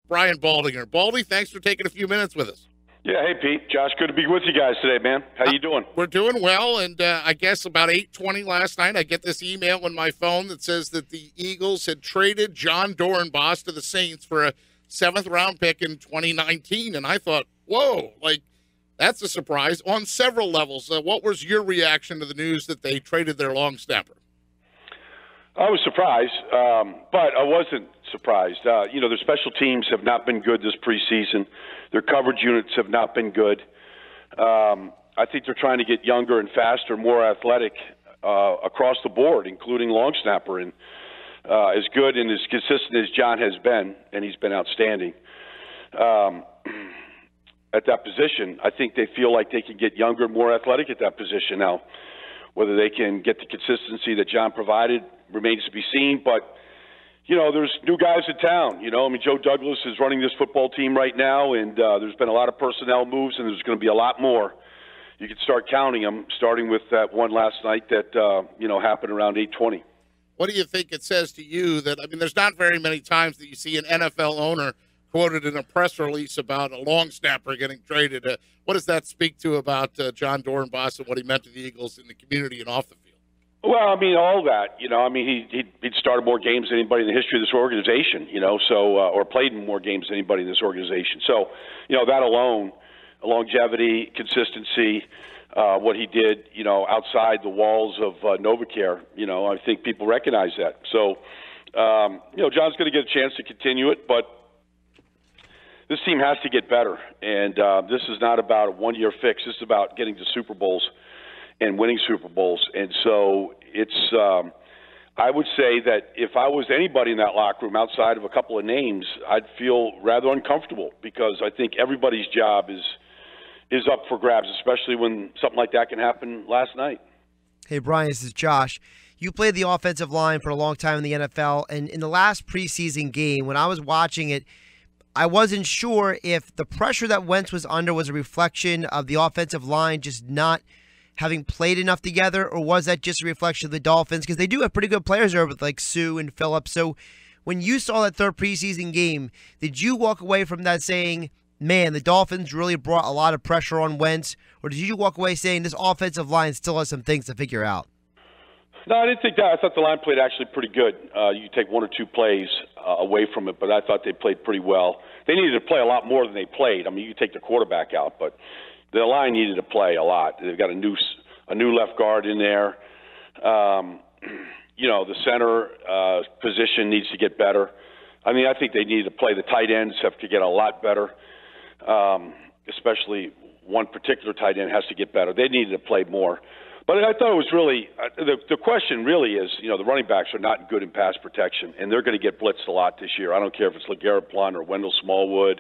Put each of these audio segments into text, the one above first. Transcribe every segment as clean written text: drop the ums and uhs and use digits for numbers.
Brian Baldinger. Baldy, thanks for taking a few minutes with us. Yeah, hey, Pete. Josh, good to be with you guys today, man. How you doing? We're doing well, and I guess about 8:20 last night, I get this email on my phone that says that the Eagles had traded Jon Dorenbos to the Saints for a 7th-round pick in 2019, and I thought, whoa, that's a surprise on several levels. What was your reaction to the news that they traded their long snapper? I was surprised, but I wasn't surprised. Their special teams have not been good this preseason. Their coverage units have not been good. I think they're trying to get younger and faster, more athletic across the board, including long snapper. And as good and as consistent as Jon has been, and he's been outstanding at that position, I think they feel like they can get younger and more athletic at that position. Now, whether they can get the consistency that Jon provided remains to be seen, but there's new guys in town. Joe Douglas is running this football team right now, and there's been a lot of personnel moves, and there's going to be a lot more. You can start counting them, starting with that one last night that happened around 8:20. What do you think it says to you that, there's not very many times that you see an NFL owner quoted in a press release about a long snapper getting traded. What does that speak to about Jon Dorenbos and what he meant to the Eagles in the community and off the field? Well, all that, he'd started more games than anybody in the history of this organization, or played in more games than anybody in this organization. So, that alone, longevity, consistency, what he did, outside the walls of NovaCare, I think people recognize that. So, Jon's going to get a chance to continue it, but this team has to get better. And this is not about a one-year fix. This is about getting to Super Bowls and winning Super Bowls. And so it's I would say that if I was anybody in that locker room outside of a couple of names, I'd feel rather uncomfortable because I think everybody's job is up for grabs, especially when something like that can happen last night. Hey, Brian, this is Josh. You played the offensive line for a long time in the NFL, and in the last preseason game, when I was watching it, I wasn't sure if the pressure that Wentz was under was a reflection of the offensive line just not having played enough together, or was that just a reflection of the Dolphins? Because they do have pretty good players there with like Sue and Phillips. So when you saw that third preseason game, did you walk away from that saying, man, the Dolphins really brought a lot of pressure on Wentz, or did you walk away saying this offensive line still has some things to figure out? No, I didn't think that. I thought the line played actually pretty good. You take one or two plays away from it, but I thought they played pretty well. They needed to play a lot more than they played. You take the quarterback out, but the line needed to play a lot. They've got a new left guard in there. The center position needs to get better. I think they need to play. The tight ends have to get a lot better, especially one particular tight end has to get better. They needed to play more. But I thought it was really the question really is, the running backs are not good in pass protection, and they're going to get blitzed a lot this year. I don't care if it's LeGarrette Blount or Wendell Smallwood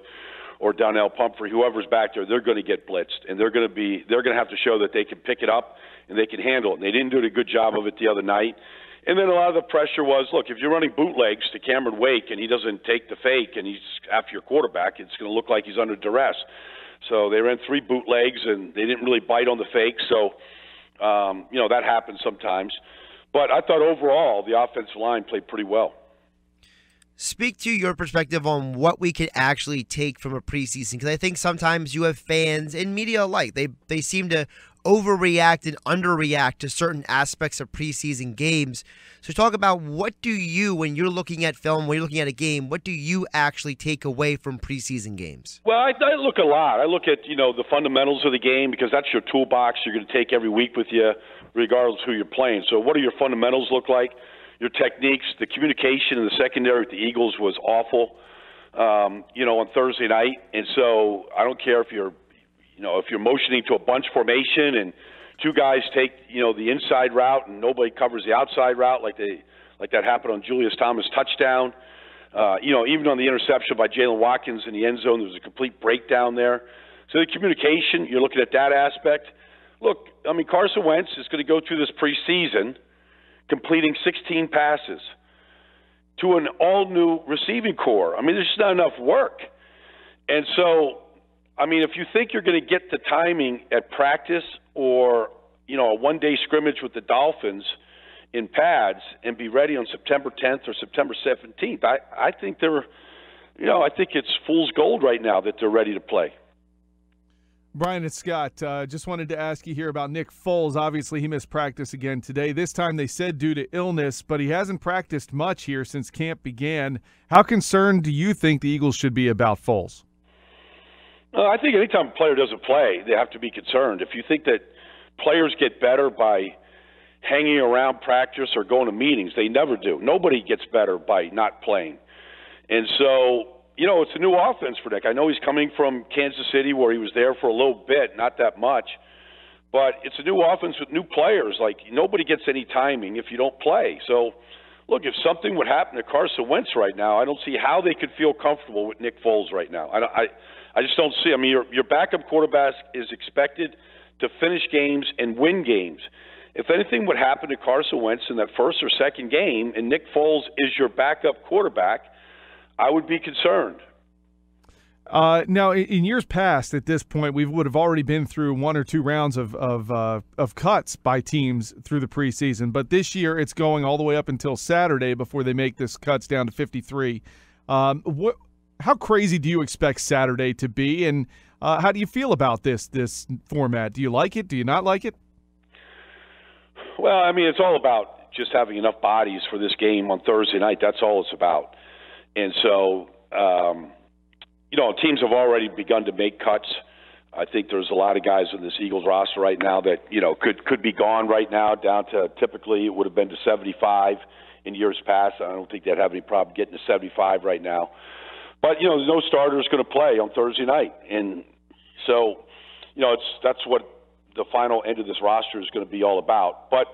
or Donnel Pumphrey, whoever's back there, they're going to get blitzed, and they're going to have to show that they can pick it up and they can handle it. And they didn't do a good job of it the other night. And then a lot of the pressure was, look, if you're running bootlegs to Cameron Wake and he doesn't take the fake and he's after your quarterback, it's going to look like he's under duress. So they ran 3 bootlegs and they didn't really bite on the fake. So, that happens sometimes. But I thought overall the offensive line played pretty well. Speak to your perspective on what we could actually take from a preseason, because I think sometimes you have fans and media alike. They seem to overreact and underreact to certain aspects of preseason games. So talk about what do you, when you're looking at film, when you're looking at a game, what do you actually take away from preseason games? Well, I look a lot. I look at, the fundamentals of the game because that's your toolbox you're going to take every week with you regardless of who you're playing. So what do your fundamentals look like? Your techniques, the communication in the secondary with the Eagles was awful, on Thursday night. And so I don't care if you're motioning to a bunch formation and two guys take, the inside route and nobody covers the outside route like that happened on Julius Thomas' touchdown. Even on the interception by Jalen Watkins in the end zone, there was a complete breakdown there. So the communication, you're looking at that aspect. Look, Carson Wentz is going to go through this preseason completing 16 passes to an all-new receiving core. There's just not enough work. And so, if you think you're going to get the timing at practice or, a one-day scrimmage with the Dolphins in pads and be ready on September 10th or September 17th, I think they're I think it's fool's gold right now that they're ready to play. Brian, it's Scott. Just wanted to ask you here about Nick Foles. Obviously, he missed practice again today. This time they said due to illness, but he hasn't practiced much here since camp began. How concerned do you think the Eagles should be about Foles? I think anytime a player doesn't play, they have to be concerned. If you think that players get better by hanging around practice or going to meetings, they never do. Nobody gets better by not playing. And so, it's a new offense for Nick. I know he's coming from Kansas City where he was there for a little bit, not that much. But it's a new offense with new players. Like, nobody gets any timing if you don't play. So, look, if something would happen to Carson Wentz right now, I don't see how they could feel comfortable with Nick Foles right now. I just don't see. I mean, your backup quarterback is expected to finish games and win games. If anything would happen to Carson Wentz in that first or second game and Nick Foles is your backup quarterback, I would be concerned. Now, in years past, at this point, we would have already been through one or two rounds of cuts by teams through the preseason. But this year, it's going all the way up until Saturday before they make this cuts down to 53. How crazy do you expect Saturday to be, and how do you feel about this format? Do you like it? Do you not like it? Well, I mean, it's all about just having enough bodies for this game on Thursday night. That's all it's about. And so, teams have already begun to make cuts. I think there's a lot of guys in this Eagles roster right now that, could be gone right now down to typically it would have been to 75 in years past. I don't think they'd have any problem getting to 75 right now. But, there's no starters going to play on Thursday night. And so, that's what the final end of this roster is going to be all about. But,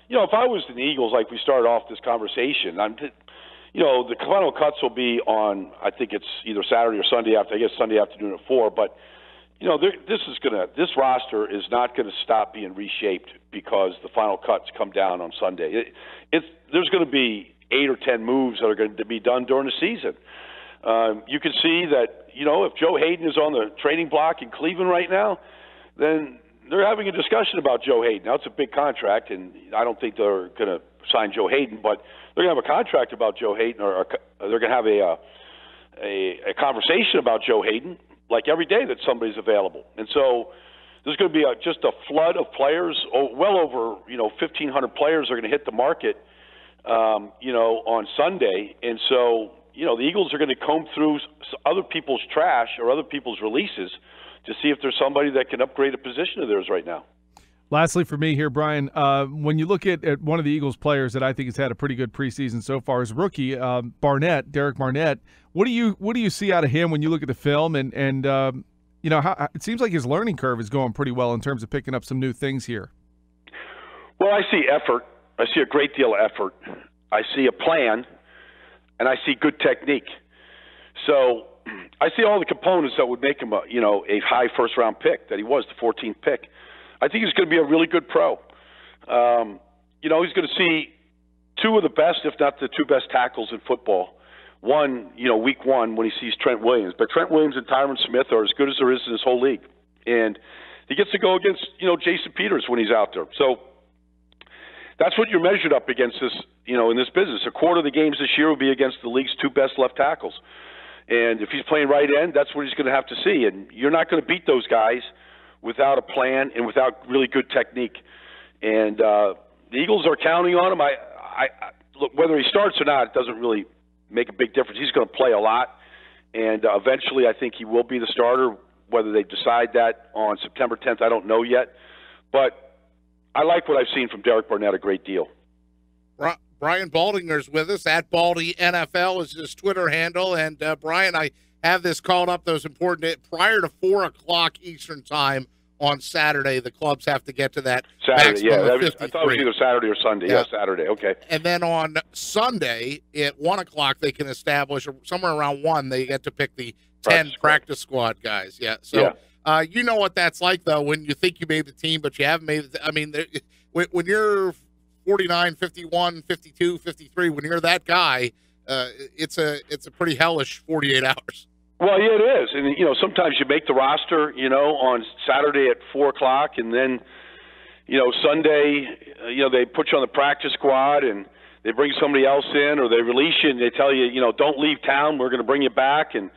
if I was the Eagles, like we started off this conversation, the final cuts will be on, I think it's either Saturday or Sunday Sunday afternoon at 4. But, this roster is not going to stop being reshaped because the final cuts come down on Sunday. There's going to be 8 or 10 moves that are going to be done during the season. You can see that, if Joe Hayden is on the trading block in Cleveland right now, then they're having a discussion about Joe Hayden. Now, it's a big contract, and I don't think they're going to sign Joe Hayden, but they're going to have a contract about Joe Hayden, or they're going to have a conversation about Joe Hayden like every day that somebody's available. And so there's going to be just a flood of players. Well over 1,500 players are going to hit the market, on Sunday. And so, the Eagles are going to comb through other people's trash or other people's releases to see if there's somebody that can upgrade a position of theirs right now. Lastly for me here, Brian, when you look at one of the Eagles players that I think has had a pretty good preseason so far is rookie Derek Barnett. What do you see out of him when you look at the film and how it seems like his learning curve is going pretty well in terms of picking up some new things here? Well, I see effort. I see a great deal of effort. I see a plan, and I see good technique. So I see all the components that would make him a high first-round pick that he was, the 14th pick. I think he's going to be a really good pro. He's going to see two of the best, if not the two best tackles in football. One, week one when he sees Trent Williams. But Trent Williams and Tyron Smith are as good as there is in this whole league. And he gets to go against, Jason Peters when he's out there. So that's what you're measured up against this, in this business. A quarter of the games this year will be against the league's two best left tackles. And if he's playing right end, that's what he's going to have to see. And you're not going to beat those guys without a plan and without really good technique. And the Eagles are counting on him. I look, whether he starts or not, it doesn't really make a big difference. He's going to play a lot. And eventually I think he will be the starter. Whether they decide that on September 10th, I don't know yet. But I like what I've seen from Derek Barnett a great deal. Brian Baldinger's with us. At Baldy NFL is his Twitter handle. And, Brian, I have this called up that was important. Prior to 4 o'clock Eastern time on Saturday, the clubs have to get to that Saturday, yeah. I thought it was either Saturday or Sunday. Yeah, Saturday, okay. And then on Sunday at 1 o'clock, they can establish, or somewhere around 1, they get to pick the 10 practice squad guys. Yeah, so you know what that's like, though, when you think you made the team, but you haven't made it. I mean, when you're 49, 51, 52, 53, when you're that guy, it's a pretty hellish 48 hours. Well, yeah, it is. And, sometimes you make the roster, on Saturday at 4 o'clock, and then, Sunday, they put you on the practice squad, and they bring somebody else in, or they release you and they tell you, don't leave town. We're going to bring you back, and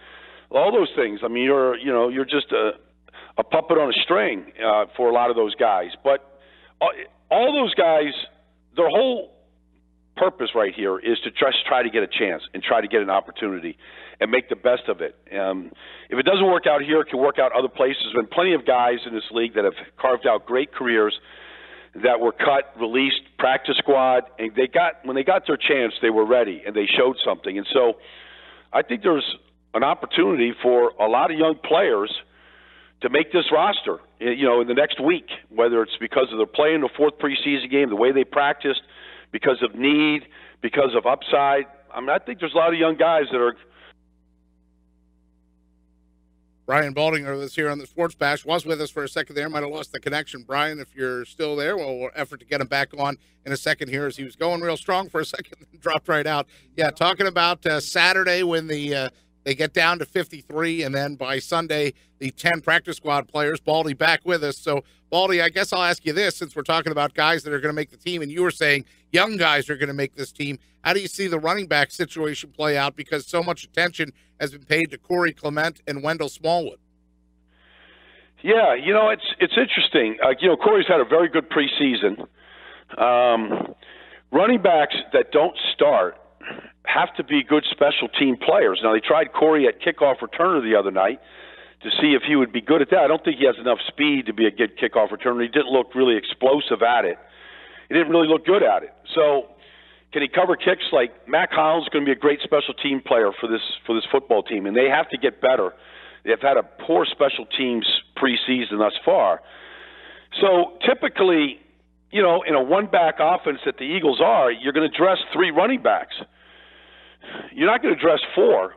all those things. I mean, you're just a puppet on a string for a lot of those guys. But all those guys, their whole purpose right here is to just try to get a chance and try to get an opportunity and make the best of it. If it doesn't work out here, it can work out other places. There's been plenty of guys in this league that have carved out great careers that were cut, released, practice squad, and when they got their chance, they were ready and they showed something. And so I think there's an opportunity for a lot of young players to make this roster, in the next week, whether it's because of their play in the fourth preseason game, the way they practiced, because of need, because of upside. I mean, I think there's a lot of young guys that are. Brian Baldinger was here on the Sports Bash, was with us for a second there. Might have lost the connection. Brian, if you're still there, we'll effort to get him back on in a second here, as he was going real strong for a second and dropped right out. Yeah, talking about Saturday when they get down to 53, and then by Sunday, the 10 practice squad players. Baldy back with us. So, Baldy, I guess I'll ask you this, since we're talking about guys that are going to make the team, and you were saying young guys are going to make this team. How do you see the running back situation play out? Because so much attention has been paid to Corey Clement and Wendell Smallwood. Yeah, it's interesting. Corey's had a very good preseason. Running backs that don't start have to be good special team players. Now, they tried Corey at kickoff returner the other night to see if he would be good at that. I don't think he has enough speed to be a good kickoff returner. He didn't look really explosive at it. He didn't really look good at it. So can he cover kicks? Like Mac Howell's going to be a great special team player for this football team, and they have to get better. They've had a poor special teams preseason thus far. So typically, in a one-back offense that the Eagles are, you're going to dress 3 running backs. You're not going to dress 4.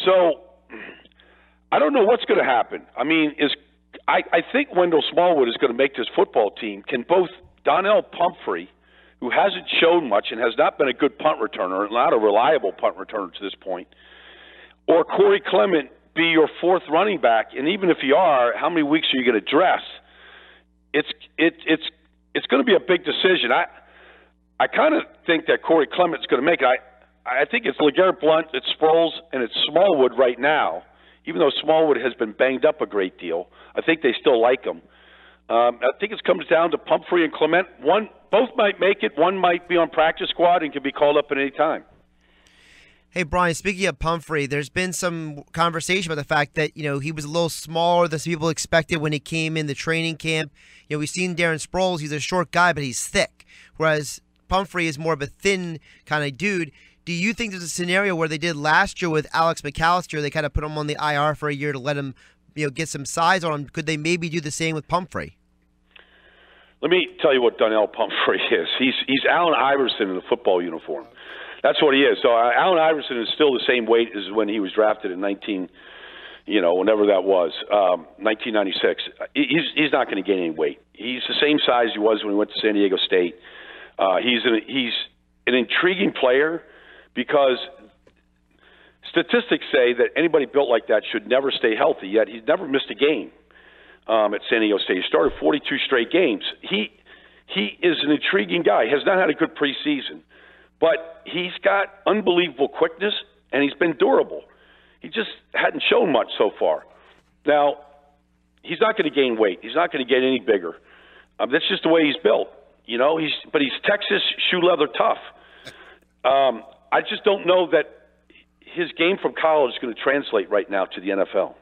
So I don't know what's going to happen. I mean, I think Wendell Smallwood is going to make this football team. Can both Donnel Pumphrey, who hasn't shown much and has not been a good punt returner, not a reliable punt returner to this point, or Corey Clement be your 4th running back? And even if you are, how many weeks are you going to dress? It's going to be a big decision. I kind of think that Corey Clement's going to make it. I think it's LeGarrette Blount, it's Sproles, and it's Smallwood right now. Even though Smallwood has been banged up a great deal, I think they still like him. I think it comes down to Pumphrey and Clement. Both might make it. One might be on practice squad and can be called up at any time. Hey, Brian, speaking of Pumphrey, there's been some conversation about the fact that, he was a little smaller than some people expected when he came in the training camp. We've seen Darren Sproles. He's a short guy, but he's thick, whereas Pumphrey is more of a thin kind of dude. Do you think there's a scenario where they did last year with Alex McAllister? They kind of put him on the IR for a year to let him, get some size on him. Could they maybe do the same with Pumphrey? Let me tell you what Donnel Pumphrey is. He's Allen Iverson in the football uniform. That's what he is. So Allen Iverson is still the same weight as when he was drafted in whenever that was, 1996. He's not going to gain any weight. He's the same size he was when he went to San Diego State. He's an intriguing player because statistics say that anybody built like that should never stay healthy, yet he's never missed a game at San Diego State. He started 42 straight games. He is an intriguing guy. He has not had a good preseason, but he's got unbelievable quickness, and he's been durable. He just hadn't shown much so far. Now, he's not going to gain weight. He's not going to get any bigger. That's just the way he's built. But he's Texas shoe leather tough. I just don't know that his game from college is going to translate right now to the NFL.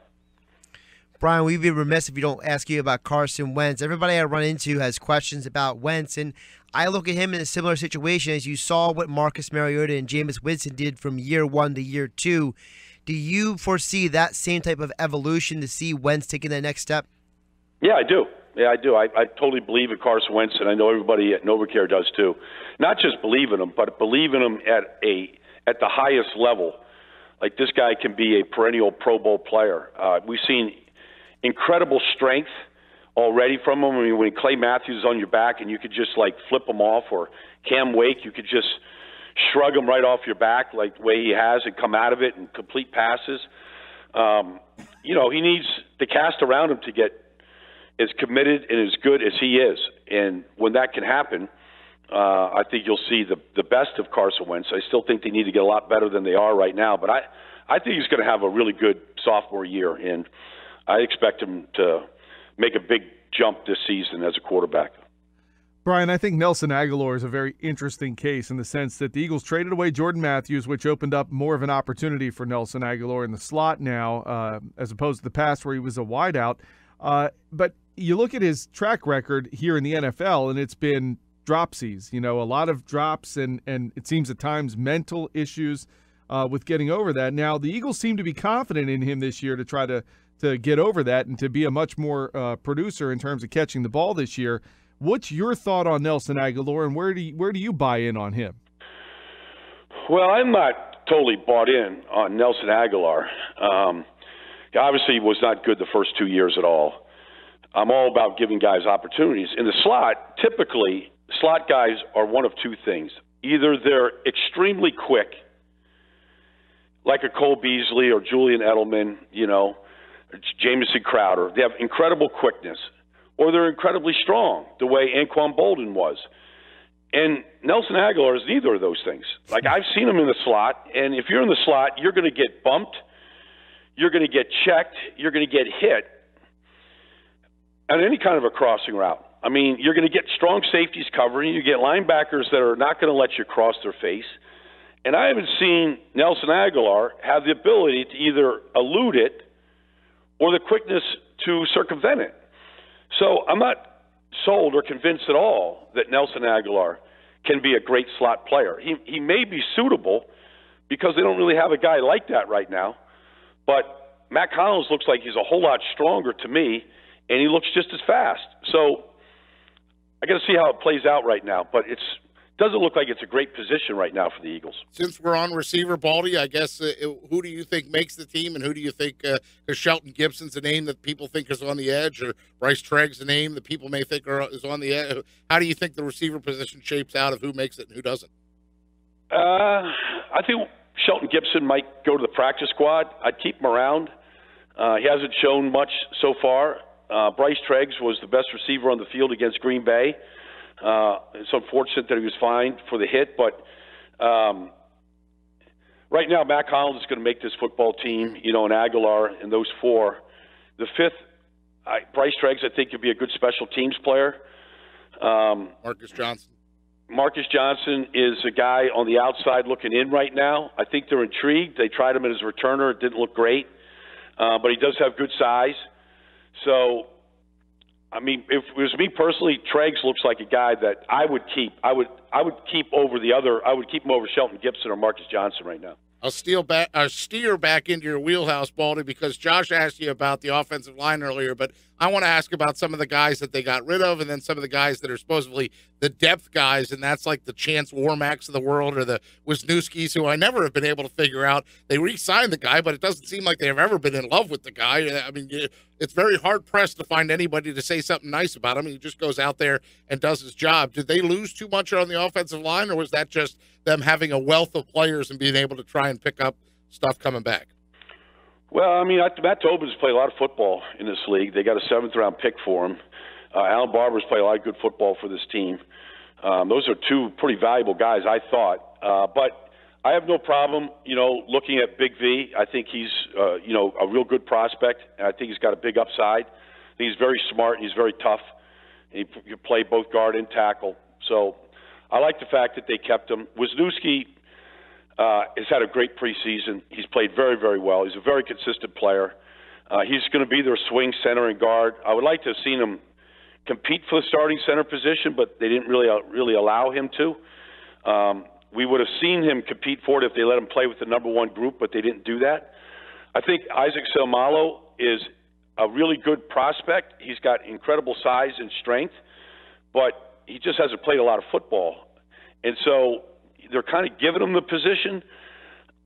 Brian, we'd be remiss if we don't ask you about Carson Wentz. Everybody I run into has questions about Wentz, and I look at him in a similar situation as you saw what Marcus Mariota and Jameis Winston did from year 1 to year 2. Do you foresee that same type of evolution to see Wentz taking that next step? Yeah, I do. I totally believe in Carson Wentz, and I know everybody at NovaCare does too. Not just believe in him, but believe in him at the highest level. Like, this guy can be a perennial Pro Bowl player. We've seen incredible strength already from him. I mean, when Clay Matthews is on your back and you could just flip him off, or Cam Wake, you could just shrug him right off your back like the way he has and come out of it and complete passes. He needs the cast around him to get as committed and as good as he is. And when that can happen, I think you'll see the best of Carson Wentz. I still think they need to get a lot better than they are right now, but I think he's going to have a really good sophomore year, and I expect him to make a big jump this season as a quarterback. Brian, I think Nelson Aguilar is a very interesting case in the sense that the Eagles traded away Jordan Matthews, which opened up more of an opportunity for Nelson Aguilar in the slot now, as opposed to the past where he was a wideout. But you look at his track record here in the NFL, and it's been dropsies, a lot of drops, and it seems at times mental issues with getting over that. Now, the Eagles seem to be confident in him this year to try to get over that and to be a much more producer in terms of catching the ball this year. What's your thought on Nelson Aguilar, and where do you buy in on him? Well, I'm not totally bought in on Nelson Aguilar. Obviously, he was not good the first 2 years at all. I'm all about giving guys opportunities. In the slot, typically, slot guys are one of two things. Either they're extremely quick, like a Cole Beasley or Julian Edelman, Jamison Crowder. They have incredible quickness. Or they're incredibly strong, the way Anquan Bolden was. And Nelson Aguilar is neither of those things. Like, I've seen him in the slot, and if you're in the slot, you're going to get bumped, you're going to get checked, you're going to get hit on any kind of a crossing route. I mean, you're going to get strong safeties covering, you get linebackers that are not going to let you cross their face. And I haven't seen Nelson Aguilar have the ability to either elude it or the quickness to circumvent it. So I'm not sold or convinced at all that Nelson Aguilar can be a great slot player. He may be suitable because they don't really have a guy like that right now. But Matt Collins looks like he's a whole lot stronger to me, and he looks just as fast. So I got to see how it plays out right now. But it doesn't look like it's a great position right now for the Eagles. Since we're on receiver, Baldy, I guess who do you think makes the team, and who do you think because Shelton Gibson's a name that people think is on the edge, or Bryce Tregg's a name that people may think is on the edge? How do you think the receiver position shapes out of who makes it and who doesn't? I think Shelton Gibson might go to the practice squad. I'd keep him around. He hasn't shown much so far. Bryce Treggs was the best receiver on the field against Green Bay. It's unfortunate that he was fined for the hit, but right now Matt Collins is going to make this football team, and Aguilar and those four. The fifth, Bryce Treggs, I think, could be a good special teams player. Marcus Johnson. Marcus Johnson is a guy on the outside looking in right now. I think they're intrigued. They tried him as a returner. It didn't look great, but he does have good size. So, I mean, if it was me personally, Treggs looks like a guy that I would keep. I would keep over the other. I would keep him over Shelton Gibson or Marcus Johnson right now. I'll steer back into your wheelhouse, Baldy, because Josh asked you about the offensive line earlier, but I want to ask about some of the guys that they got rid of, and then some of the guys that are supposedly the depth guys, and that's like the Chance Warmacks of the world or the Wisniewskis, who I never have been able to figure out. They re-signed the guy, but it doesn't seem like they've ever been in love with the guy. I mean, it's very hard-pressed to find anybody to say something nice about him. He just goes out there and does his job. Did they lose too much on the offensive line, or was that just them having a wealth of players and being able to try and pick up stuff coming back? Well, I mean, Matt Tobin's played a lot of football in this league. They got a 7th-round pick for him. Alan Barber's played a lot of good football for this team. Those are two pretty valuable guys, I thought. But I have no problem, looking at Big V. I think he's, a real good prospect, and I think he's got a big upside. I think he's very smart and he's very tough. He can play both guard and tackle. So I like the fact that they kept him. Wisniewski has had a great preseason. He's played very, very well. He's a very consistent player. He's going to be their swing center and guard. I would like to have seen him compete for the starting center position, but they didn't really allow him to. We would have seen him compete for it if they let him play with the number one group, but they didn't do that. I think Isaac Seumalo is a really good prospect. He's got incredible size and strength, but he just hasn't played a lot of football. And so they're kind of giving him the position.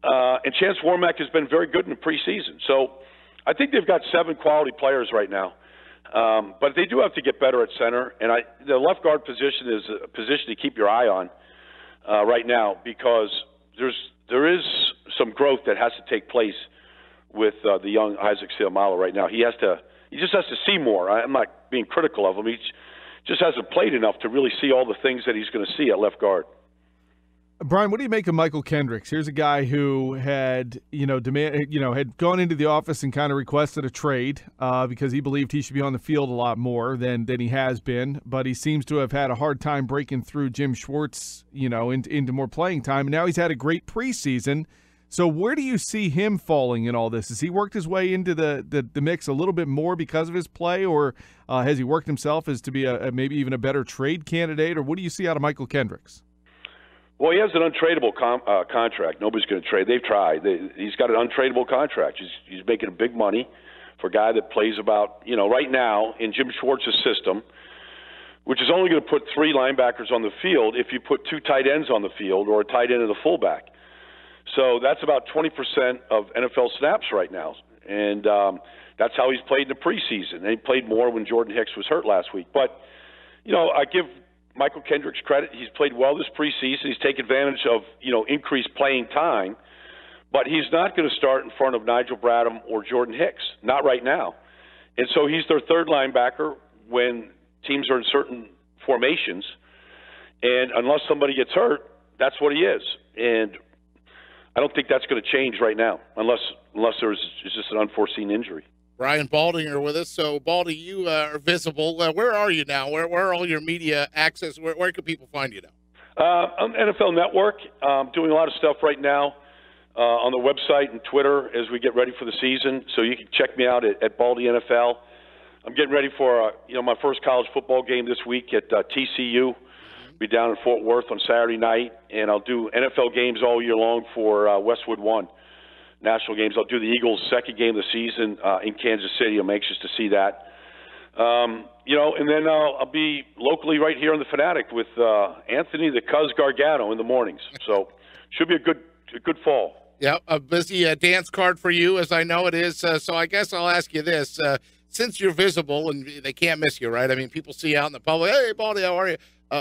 And Chance Warmack has been very good in the preseason. So I think they've got 7 quality players right now. But they do have to get better at center. And the left guard position is a position to keep your eye on right now, because there is some growth that has to take place with the young Isaac Seumalo right now. He just has to see more. I'm not being critical of him. He just hasn't played enough to really see all the things that he's going to see at left guard. Brian, what do you make of Michael Kendricks? Here's a guy who had, had gone into the office and kind of requested a trade because he believed he should be on the field a lot more than he has been. But he seems to have had a hard time breaking through Jim Schwartz, into more playing time. And now he's had a great preseason. So where do you see him falling in all this? Has he worked his way into the mix a little bit more because of his play, or has he worked himself as to be a maybe even a better trade candidate? Or what do you see out of Michael Kendricks? Well, he has an untradeable contract. Nobody's going to trade. They've tried. He's got an untradeable contract. He's making big money for a guy that plays about, right now in Jim Schwartz's system, which is only going to put 3 linebackers on the field if you put 2 tight ends on the field or a tight end and a fullback. So that's about 20% of NFL snaps right now. And that's how he's played in the preseason. And he played more when Jordan Hicks was hurt last week. But, I give Michael Kendricks credit. He's played well this preseason. He's taken advantage of, increased playing time. But he's not going to start in front of Nigel Bradham or Jordan Hicks, not right now. And so he's their third linebacker when teams are in certain formations. And unless somebody gets hurt, that's what he is. And I don't think that's going to change right now unless there's just an unforeseen injury. Brian Baldinger with us. So, Baldy, you are visible. Where are you now? Where are all your media access? Where can people find you now? On NFL Network. Doing a lot of stuff right now on the website and Twitter as we get ready for the season. So you can check me out at Baldy NFL. I'm getting ready for my first college football game this week at TCU. Be down in Fort Worth on Saturday night, and I'll do NFL games all year long for Westwood One national games. I'll do the Eagles' second game of the season in Kansas City. I'm anxious to see that. And then I'll be locally right here on the Fanatic with Anthony the Cuz Gargano in the mornings. So should be a good fall. Yeah, a busy dance card for you, as I know it is. So I guess I'll ask you this. Since you're visible and they can't miss you, right? I mean, people see you out in the public, hey, Baldy, how are you?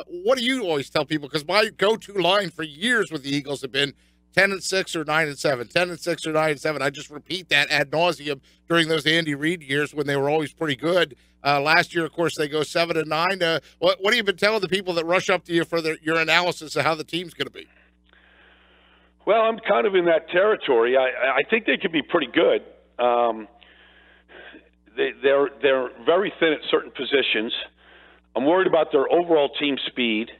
What do you always tell people? Because my go-to line for years with the Eagles have been 10-6 or 9-7, 10-6 or 9-7. I just repeat that ad nauseum during those Andy Reid years when they were always pretty good. Last year, of course, they go 7-9. What have you been telling the people that rush up to you for your analysis of how the team's going to be? Well, I'm kind of in that territory. I think they could be pretty good. They're very thin at certain positions. I'm worried about their overall team speed.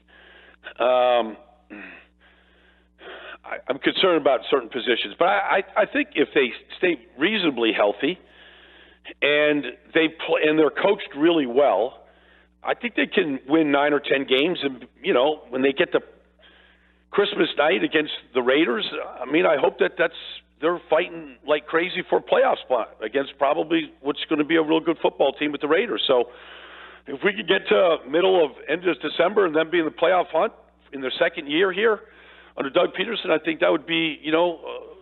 I'm concerned about certain positions, but I think if they stay reasonably healthy and they play and they're coached really well, I think they can win 9 or 10 games. And when they get to Christmas night against the Raiders, I mean, I hope they're fighting like crazy for a playoff spot against probably what's going to be a real good football team with the Raiders. So if we could get to end of December and then be in the playoff hunt in their second year here under Doug Peterson, I think that would be,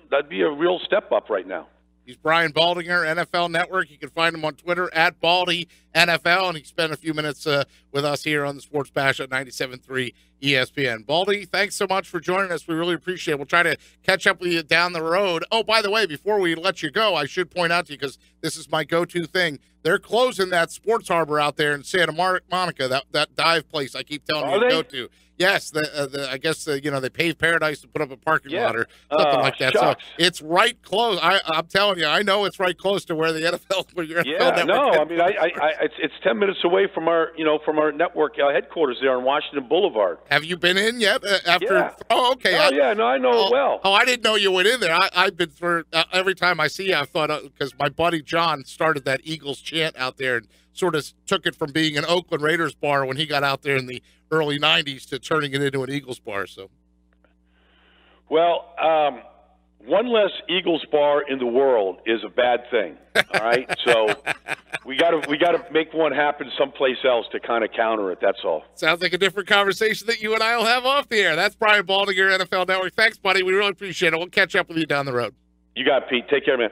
that'd be a real step up right now. He's Brian Baldinger, NFL Network. You can find him on Twitter at Baldy NFL, and he spent a few minutes with us here on the Sports Bash at 97.3 ESPN. Baldy, thanks so much for joining us. We really appreciate it. We'll try to catch up with you down the road. Oh, by the way, before we let you go, I should point out to you, because this is my go-to thing, they're closing that Sports Harbor out there in Santa Monica, that dive place I keep telling you to go to. Yes, I guess they paved paradise to put up a parking lot or something like that. Shucks. So it's right close. I'm telling you, I know it's right close to where the NFL. Where your yeah, NFL no, network I mean, it's 10 minutes away from our network headquarters there on Washington Boulevard. Have you been in yet? After? Yeah. Oh, okay. No, I know it well. Oh, I didn't know you went in there. I've been for every time I see you, I thought because my buddy John started that Eagles chant out there and sort of took it from being an Oakland Raiders bar when he got out there in the early 90s to turning it into an Eagles bar. So, well, one less Eagles bar in the world is a bad thing. All right, so we got to make one happen someplace else to kind of counter it. That's all. Sounds like a different conversation that you and I will have off the air. That's Brian Baldinger, NFL Network. Thanks, buddy. We really appreciate it. We'll catch up with you down the road. You got it, Pete. Take care, man.